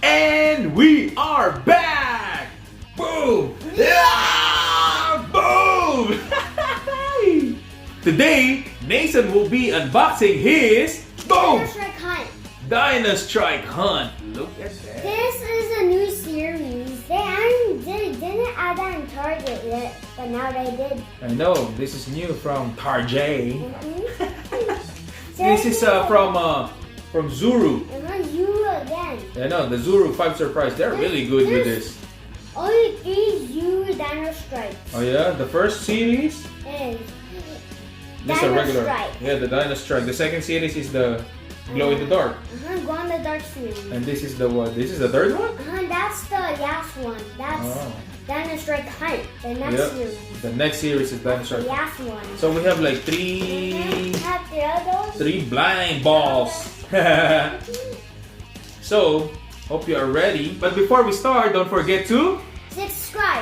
And we are back! Boom! Yeah! Boom! Today, Nason will be unboxing his boom! Dino Strike Hunt. Dino Strike Hunt. Look at that. This is a new series. They didn't add that in Target yet, but now they did. I know, this is new from Target. So This is from Zuru. Zuru again. I know, the Zuru 5 Surprise. They're really good with this. Only 3 Zuru Dino Strikes. Oh yeah, the first series? Is This is a Dino regular. Strike. Yeah, the Dino Strike. The second series is the Glow in the Dark. Glow in the Dark series. And this is the what? This is the third one? That's the last one. That's Dino Strike Hunt. The next series. The next series is Dino Strike. The last one. So we have like three blind balls. So, hope you are ready. But before we start, don't forget to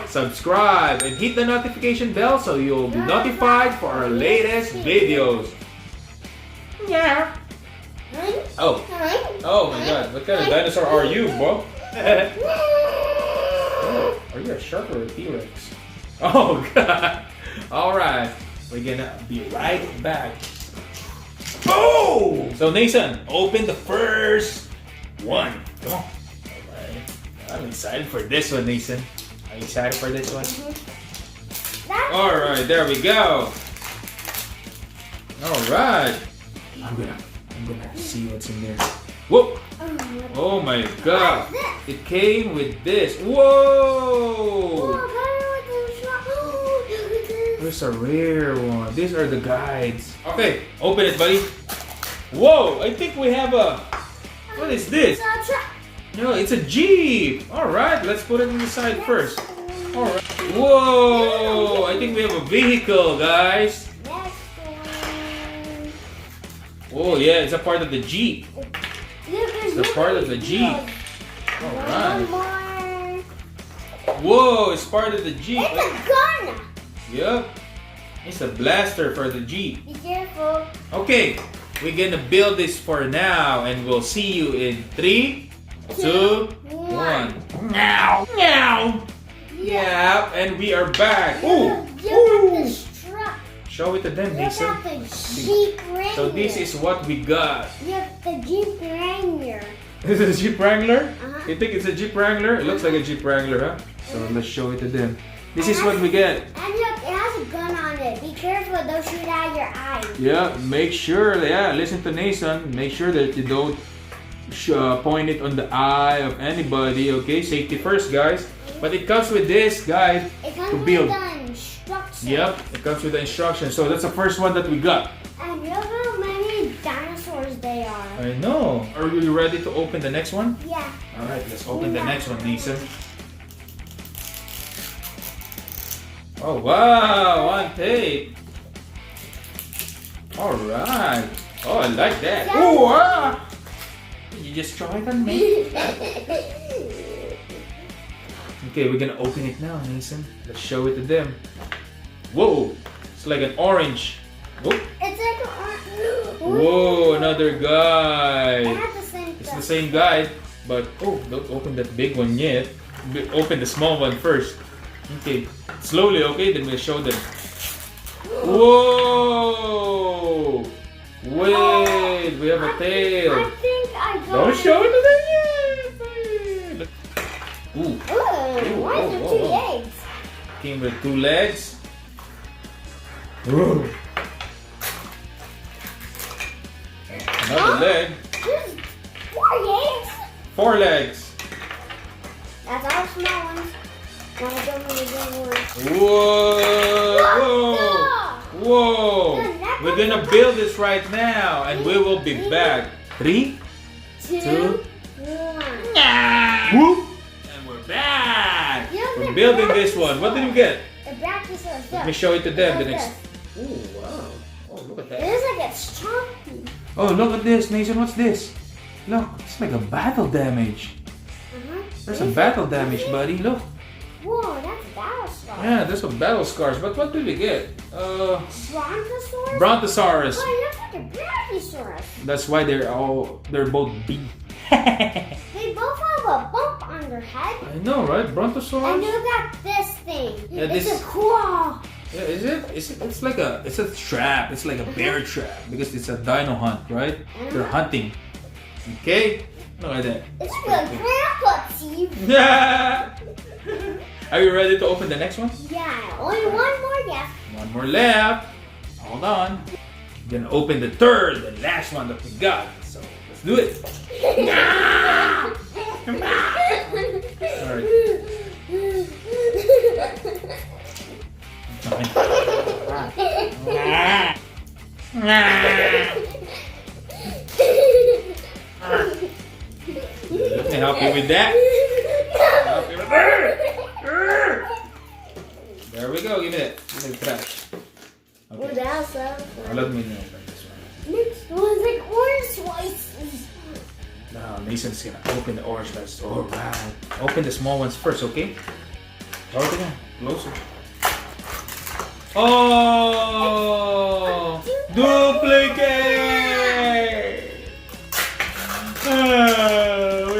subscribe and hit the notification bell so you'll be notified for our latest videos. Yeah. Oh my god, what kind of dinosaur are you, bro? Are you a shark or a T-Rex? Oh god. Alright, we're gonna be right back. Oh! So Nason, open the first one. Come on. Alright. I'm excited for this one, Nason. Are you excited for this one? Alright, there we go. Alright. I'm gonna see what's in there. Whoa! Oh my god! It came with this. Whoa! There's a rare one. These are the guides. Okay, open it, buddy. Whoa! I think we have a. What is this? No, it's a Jeep. All right, let's put it on the side first. All right. Whoa! I think we have a vehicle, guys. Oh yeah, it's a part of the Jeep. It's a part of the Jeep. Alright. Whoa, it's part of the Jeep. It's a gun! Yep. It's a blaster for the Jeep. Be careful. Okay, we're gonna build this for now and we'll see you in 3, 2, 1. Now! Now! Yeah, and we are back. Ooh! Ooh! Show it to them, Nason. So this is what we got. You have the Jeep Wrangler. Is it a Jeep Wrangler? You think it's a Jeep Wrangler? It looks like a Jeep Wrangler, huh? So let's show it to them. This is what we get. And look, it has a gun on it. Be careful, don't shoot out your eye. Yeah, make sure, listen to Nason. Make sure that you don't point it on the eye of anybody, okay? Safety first, guys. But it comes with this, guys, to build. Yep, it comes with the instructions. So that's the first one that we got. And look how many dinosaurs they are. I know. Are you ready to open the next one? Yeah. Alright, let's open the next one, Nason. Oh wow, on tape. Alright. Oh, I like that. Yeah. Oh, wow. Did you just throw it on me? Okay, we're gonna open it now, Nason. Let's show it to them. Whoa, it's like an orange. Whoa. It's like an orange. Whoa, another guy. They have the same It's the same guy, but don't open that big one yet. Open the small one first. Okay, slowly, okay? Then we'll show them. Whoa! Wait, we have a tail. I think I got Don't show it to them yet. Ooh. Why is there 2 legs? Came with 2 legs. Whoa. Another leg. There's 4 legs. 4 legs. That's all small ones. Now I don't really Whoa! Whoa! We're gonna build this right now and we will be back. 3, 2, 1. Whoop! And we're back! We're building this one. What did we get? Let me show it to them. The next. Oh wow! Oh, look at that. It looks like it's chunky. Oh, look at this, Nason. What's this? Look, it's like a battle damage. There's some battle damage, buddy. Look. Whoa, that's battle scars. Yeah, there's some battle scars. But what did we get? Brontosaurus? Brontosaurus. Oh, it looks like a Brontosaurus. That's why they're both big. They both have a I know, right? Brontosaurus. And look at this thing. Yeah, it's this- a claw. Yeah, is it? It's like a trap. It's like a bear trap because it's a dino hunt, right? They're hunting. Okay, look at that. It's the grandpa teeth. Are you ready to open the next one? Yeah, only one more left. One more left. Hold on. I'm gonna open the third, the last one that we got. So let's do it. Alright. Let me help you with that. Help you with that. There we go. Give me that. Give me the trash. Well, that's Now let me open this one. next one's like orange slices. Now Nason's gonna open the orange slices. Alright. Open the small ones first, okay? Hold it on. Closer. Oh! Duplicate! We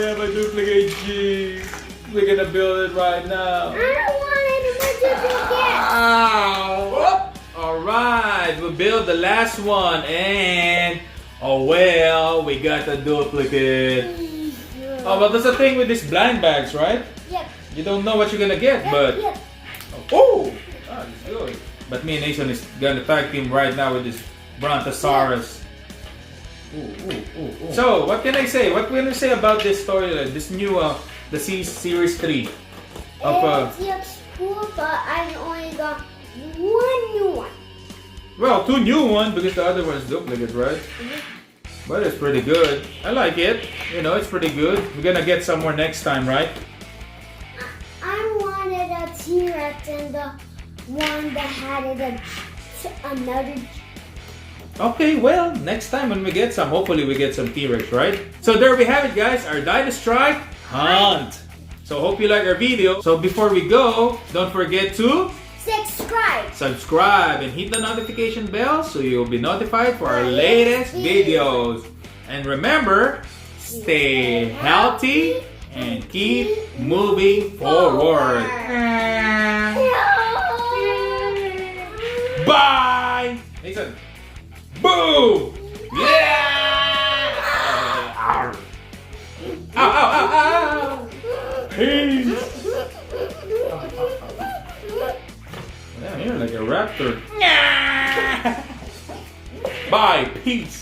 have a duplicate Jeep. We're gonna build it right now. I don't want any more duplicate. Ow! Alright, we built the last one and oh well, we got a duplicate. Oh, but that's the thing with these blind bags, right? Yep. You don't know what you're gonna get, but Yep. oh, that's good. But me and Nason is gonna tag team right now with this Brontosaurus. Ooh. So, what can I say? What can I say about this story? This new, the Series 3 of It looks cool, but I only got one new one. well, 2 new ones because the other one is duplicate, right? But it's pretty good. I like it. You know, it's pretty good. We're gonna get some more next time, right? I wanted a T-Rex and the one that had another. Okay, well, next time when we get some, hopefully we get some T-Rex, right? So there we have it, guys, our Dino Strike Hunt. So hope you like our video. So before we go, don't forget to subscribe and hit the notification bell so you'll be notified for our latest videos. And remember, stay healthy and keep moving forward. Bye! Nason. Boom! Yeah! Ow, ow, ow, ow! Peace! Yeah, you're like a raptor. Bye, peace!